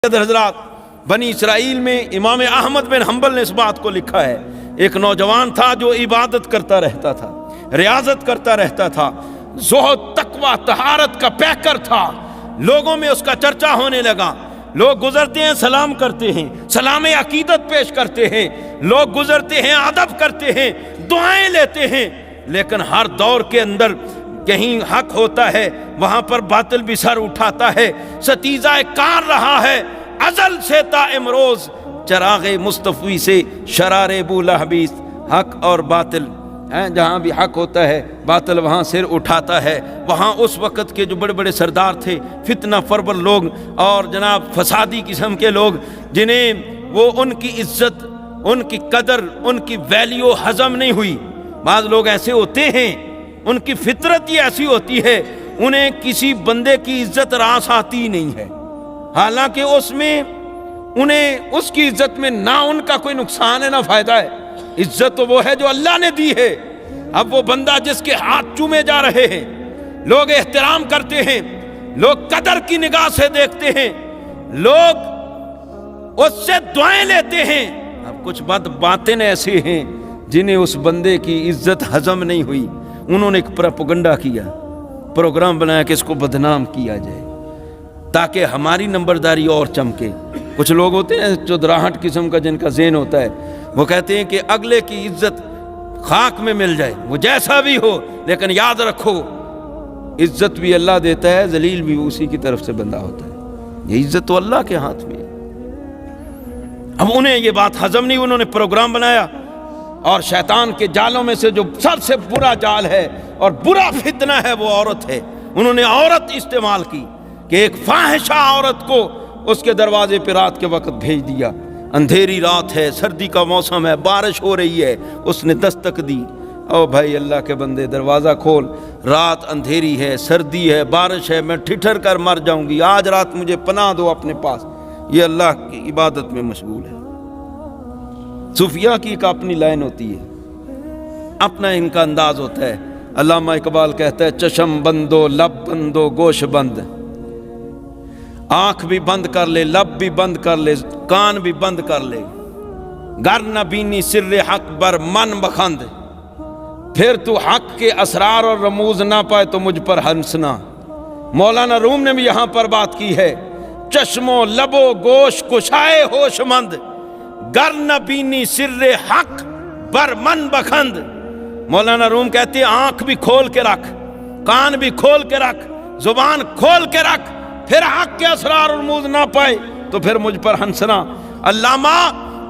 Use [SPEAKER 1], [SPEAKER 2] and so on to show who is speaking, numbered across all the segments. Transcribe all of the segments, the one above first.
[SPEAKER 1] حضرات بنی اسرائیل میں امام احمد بن حنبل نے اس بات کو لکھا ہے، ایک نوجوان تھا جو عبادت کرتا رہتا تھا، ریاضت کرتا رہتا تھا، زہد تقوی طہارت کا پیکر تھا، لوگوں میں اس کا چرچا ہونے لگا، لوگ گزرتے ہیں سلام کرتے ہیں، سلام عقیدت پیش کرتے ہیں، لوگ گزرتے ہیں ادب کرتے ہیں، دعائیں لیتے ہیں، لیکن ہر دور کے اندر کہیں حق ہوتا ہے وہاں پر باطل بھی سر اٹھاتا ہے، ستیزہ کار رہا ہے ازل سے تا امروز، چراغ مصطفی سے شرار بولہبی، حق اور باطل جہاں بھی حق ہوتا ہے باطل وہاں سر اٹھاتا ہے۔ وہاں اس وقت کے جو بڑے بڑے سردار تھے، فتنہ پرور لوگ اور جناب فسادی قسم کے لوگ، جنہیں وہ ان کی عزت، ان کی قدر، ان کی ویلیو ہضم نہیں ہوئی۔ بعض لوگ ایسے ہوتے ہیں، ان کی فطرت ہی ایسی ہوتی ہے، انہیں کسی بندے کی عزت راس آتی نہیں ہے، حالانکہ اس میں انہیں اس کی عزت میں نہ ان کا کوئی نقصان ہے نہ فائدہ ہے۔ عزت تو وہ ہے جو اللہ نے دی ہے۔ اب وہ بندہ جس کے ہاتھ چومے جا رہے ہیں، لوگ احترام کرتے ہیں، لوگ قدر کی نگاہ سے دیکھتے ہیں، لوگ اس سے دعائیں لیتے ہیں، اب کچھ باتیں ایسے ہیں جنہیں اس بندے کی عزت ہضم نہیں ہوئی، انہوں نے ایک پروپیگنڈا کیا، پروگرام بنایا کہ اس کو بدنام کیا جائے تاکہ ہماری نمبرداری اور چمکے۔ کچھ لوگ ہوتے ہیں چودراہٹ قسم کا جن کا ذہن ہوتا ہے، وہ کہتے ہیں کہ اگلے کی عزت خاک میں مل جائے، وہ جیسا بھی ہو، لیکن یاد رکھو عزت بھی اللہ دیتا ہے، ذلیل بھی اسی کی طرف سے بندہ ہوتا ہے، یہ عزت تو اللہ کے ہاتھ میں ہے۔ اب انہیں یہ بات ہضم نہیں، انہوں نے پروگرام بنایا، اور شیطان کے جالوں میں سے جو سب سے برا جال ہے اور برا فتنہ ہے وہ عورت ہے۔ انہوں نے عورت استعمال کی کہ ایک فاحشہ عورت کو اس کے دروازے پہ رات کے وقت بھیج دیا، اندھیری رات ہے، سردی کا موسم ہے، بارش ہو رہی ہے، اس نے دستک دی، او بھائی اللہ کے بندے دروازہ کھول، رات اندھیری ہے، سردی ہے، بارش ہے، میں ٹھٹر کر مر جاؤں گی، آج رات مجھے پناہ دو اپنے پاس۔ یہ اللہ کی عبادت میں مشغول ہے۔ صوفیہ کی ایک اپنی لائن ہوتی ہے، اپنا ان کا انداز ہوتا ہے۔ علامہ اقبال کہتا ہے چشم بندو لب بندو گوش بند، آنکھ بھی بند کر لے، لب بھی بند کر لے، کان بھی بند کر لے، گر نہ بینی سر حق بر من بخند، پھر تو حق کے اسرار اور رموز نہ پائے تو مجھ پر ہنسنا۔ مولانا روم نے بھی یہاں پر بات کی ہے، چشمو لبو گوش کشائے ہوش مند، گر نہ بینی سر حق بر من بخند۔ مولانا روم کہتے ہیں آنکھ بھی کھول کے رکھ، کان بھی کھول کے رکھ، زبان کھول کے رکھ، پھر حق کے اسرار رموز نہ پائے تو پھر مجھ پر ہنسنا۔ علامہ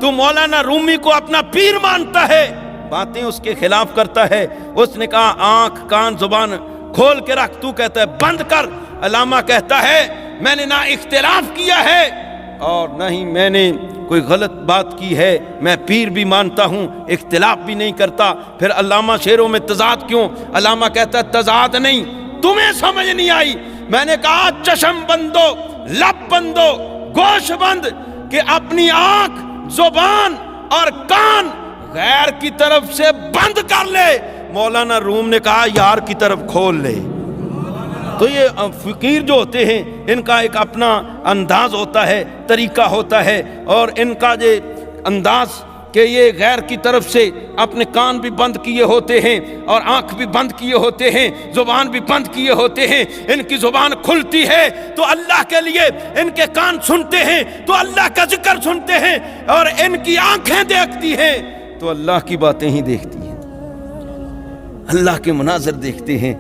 [SPEAKER 1] تو مولانا رومی کو اپنا پیر مانتا ہے، باتیں اس کے خلاف کرتا ہے، اس نے کہا آنکھ کان زبان کھول کے رکھ، تو کہتا ہے بند کر۔ علامہ کہتا ہے میں نے نہ اختلاف کیا ہے اور نہ ہی میں نے کوئی غلط بات کی ہے، میں پیر بھی مانتا ہوں، اختلاف بھی نہیں کرتا۔ پھر علامہ شعروں میں تضاد کیوں؟ علامہ کہتا ہے تضاد نہیں، تمہیں سمجھ نہیں آئی، میں نے کہا چشم بندو لب بندو گوش بند، کہ اپنی آنکھ زبان اور کان غیر کی طرف سے بند کر لے۔ مولانا روم نے کہا یار کی طرف کھول لے۔ تو یہ فقیر جو ہوتے ہیں ان کا ایک اپنا انداز ہوتا ہے، طریقہ ہوتا ہے، اور ان کا یہ انداز کہ یہ غیر کی طرف سے اپنے کان بھی بند کیے ہوتے ہیں اور آنکھ بھی بند کیے ہوتے ہیں، زبان بھی بند کیے ہوتے ہیں۔ ان کی زبان کھلتی ہے تو اللہ کے لیے، ان کے کان سنتے ہیں تو اللہ کا ذکر سنتے ہیں، اور ان کی آنکھیں دیکھتی ہیں تو اللہ کی باتیں ہی دیکھتی ہیں، اللہ کے مناظر دیکھتے ہیں۔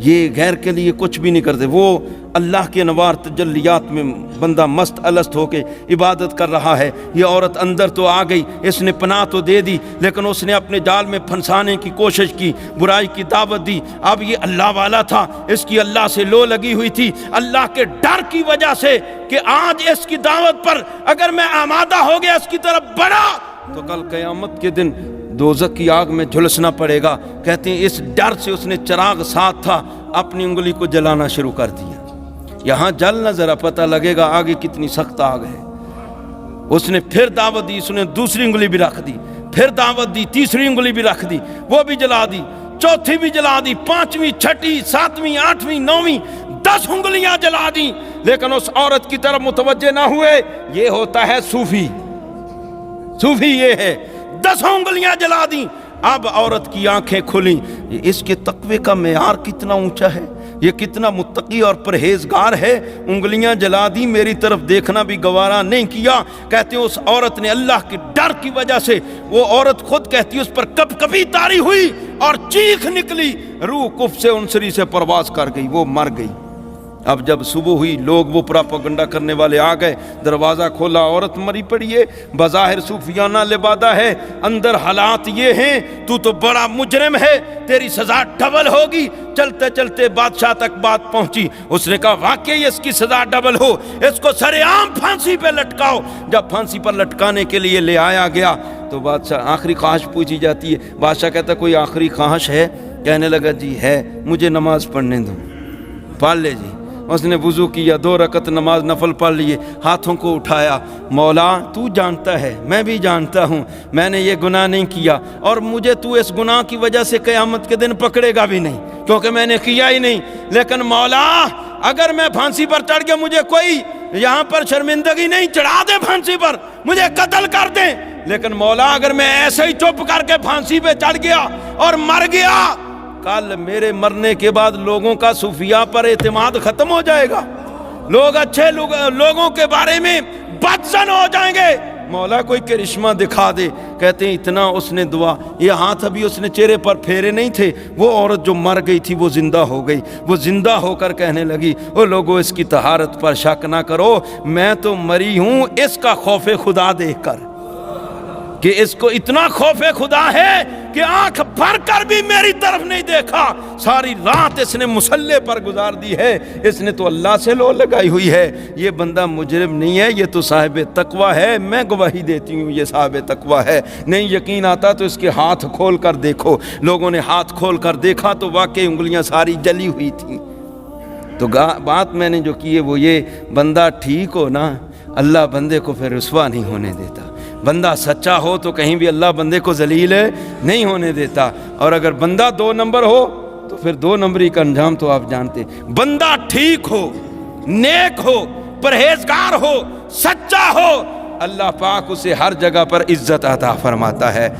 [SPEAKER 1] یہ غیر کے لیے کچھ بھی نہیں کرتے، وہ اللہ کے انوار تجلیات میں بندہ مست الست ہو کے عبادت کر رہا ہے۔ یہ عورت اندر تو آ گئی، اس نے پناہ تو دے دی، لیکن اس نے اپنے جال میں پھنسانے کی کوشش کی، برائی کی دعوت دی۔ اب یہ اللہ والا تھا، اس کی اللہ سے لو لگی ہوئی تھی، اللہ کے ڈر کی وجہ سے کہ آج اس کی دعوت پر اگر میں آمادہ ہو گیا اس کی طرف بڑھا تو کل قیامت کے دن دوزخ کی آگ میں جھلسنا پڑے گا۔ کہتے ہیں اس ڈر سے اس نے چراغ ساتھ تھا، اپنی انگلی کو جلانا شروع کر دیا۔ یہاں جلنا ذرا پتہ لگے گا آگے کتنی سخت آگ ہے۔ اس نے پھر دعوت دی، اس نے دوسری انگلی بھی رکھ دی، پھر دعوت دی، تیسری انگلی بھی رکھ دی، وہ بھی جلا دی، چوتھی بھی جلا دی، پانچویں، چھٹی، ساتویں، آٹھویں، نویں، 10 انگلیاں جلا دیں، لیکن اس عورت کی طرف متوجہ نہ ہوئے. یہ ہوتا ہے صوفی. صوفی یہ ہے. 10 انگلیاں جلا دیں. اب عورت کی آنکھیں کھلیں. اس کے تقوی کا معیار کتنا اونچا ہے, یہ کتنا متقی اور پرہیزگار ہے. انگلیاں جلا دی, میری طرف دیکھنا بھی گوارا نہیں کیا. کہتے ہیں اس عورت نے اللہ کے ڈر کی وجہ سے, وہ عورت خود کہتی ہے اس پر کب کبھی طاری ہوئی اور چیخ نکلی, روح کف سے انسری سے پرواز کر گئی, وہ مر گئی. اب جب صبح ہوئی, لوگ وہ پراپگنڈا کرنے والے آ گئے, دروازہ کھولا, عورت مری پڑی ہے, بظاہر صوفیانہ لبادہ ہے, اندر حالات یہ ہیں, تو بڑا مجرم ہے, تیری سزا ڈبل ہوگی. چلتے چلتے بادشاہ تک بات پہنچی. اس نے کہا واقعی اس کی سزا ڈبل ہو, اس کو سرے عام پھانسی پہ لٹکاؤ. جب پھانسی پر لٹکانے کے لیے لے آیا گیا تو بادشاہ, آخری خواہش پوچھی جاتی ہے. بادشاہ کہتا کوئی آخری خواہش ہے؟ کہنے لگا جی ہے, مجھے نماز پڑھنے دو. پڑھ لے جی. اس نے وضو کیا, 2 رکعت نماز نفل پڑھ لیے, ہاتھوں کو اٹھایا, مولا تو جانتا ہے, میں بھی جانتا ہوں میں نے یہ گناہ نہیں کیا, اور مجھے تو اس گناہ کی وجہ سے قیامت کے دن پکڑے گا بھی نہیں, کیونکہ میں نے کیا ہی نہیں. لیکن مولا اگر میں پھانسی پر چڑھ گیا, مجھے کوئی یہاں پر شرمندگی نہیں, چڑھا دے پھانسی پر, مجھے قتل کر دیں. لیکن مولا اگر میں ایسے ہی چپ کر کے پھانسی پہ چڑھ گیا اور مر گیا, کل میرے مرنے کے بعد لوگوں کا صوفیہ پر اعتماد ختم ہو جائے گا, لوگ اچھے لوگوں کے بارے میں بدظن ہو جائیں گے. مولا کوئی کرشمہ دکھا دے. کہتے ہیں اتنا اس نے دعا, یہ ہاتھ ابھی اس نے چہرے پر پھیرے نہیں تھے, وہ عورت جو مر گئی تھی وہ زندہ ہو گئی. وہ زندہ ہو کر کہنے لگی, او لوگوں اس کی طہارت پر شک نہ کرو, میں تو مری ہوں اس کا خوف خدا دیکھ کر, کہ اس کو اتنا خوف خدا ہے کہ آنکھ بھر کر بھی میری طرف نہیں دیکھا. ساری رات اس نے مصلے پر گزار دی ہے, اس نے تو اللہ سے لو لگائی ہوئی ہے. یہ بندہ مجرم نہیں ہے, یہ تو صاحب تقوی ہے. میں گواہی دیتی ہوں یہ صاحب تقوی ہے. نہیں یقین آتا تو اس کے ہاتھ کھول کر دیکھو. لوگوں نے ہاتھ کھول کر دیکھا تو واقعی انگلیاں ساری جلی ہوئی تھیں. تو بات میں نے جو کی ہے وہ یہ, بندہ ٹھیک ہو نا, اللہ بندے کو پھر رسوا نہیں ہونے دیتا. بندہ سچا ہو تو کہیں بھی اللہ بندے کو ذلیل نہیں ہونے دیتا. اور اگر بندہ 2 نمبر ہو تو پھر 2 نمبری کا انجام تو آپ جانتے. بندہ ٹھیک ہو, نیک ہو, پرہیزگار ہو, سچا ہو, اللہ پاک اسے ہر جگہ پر عزت عطا فرماتا ہے.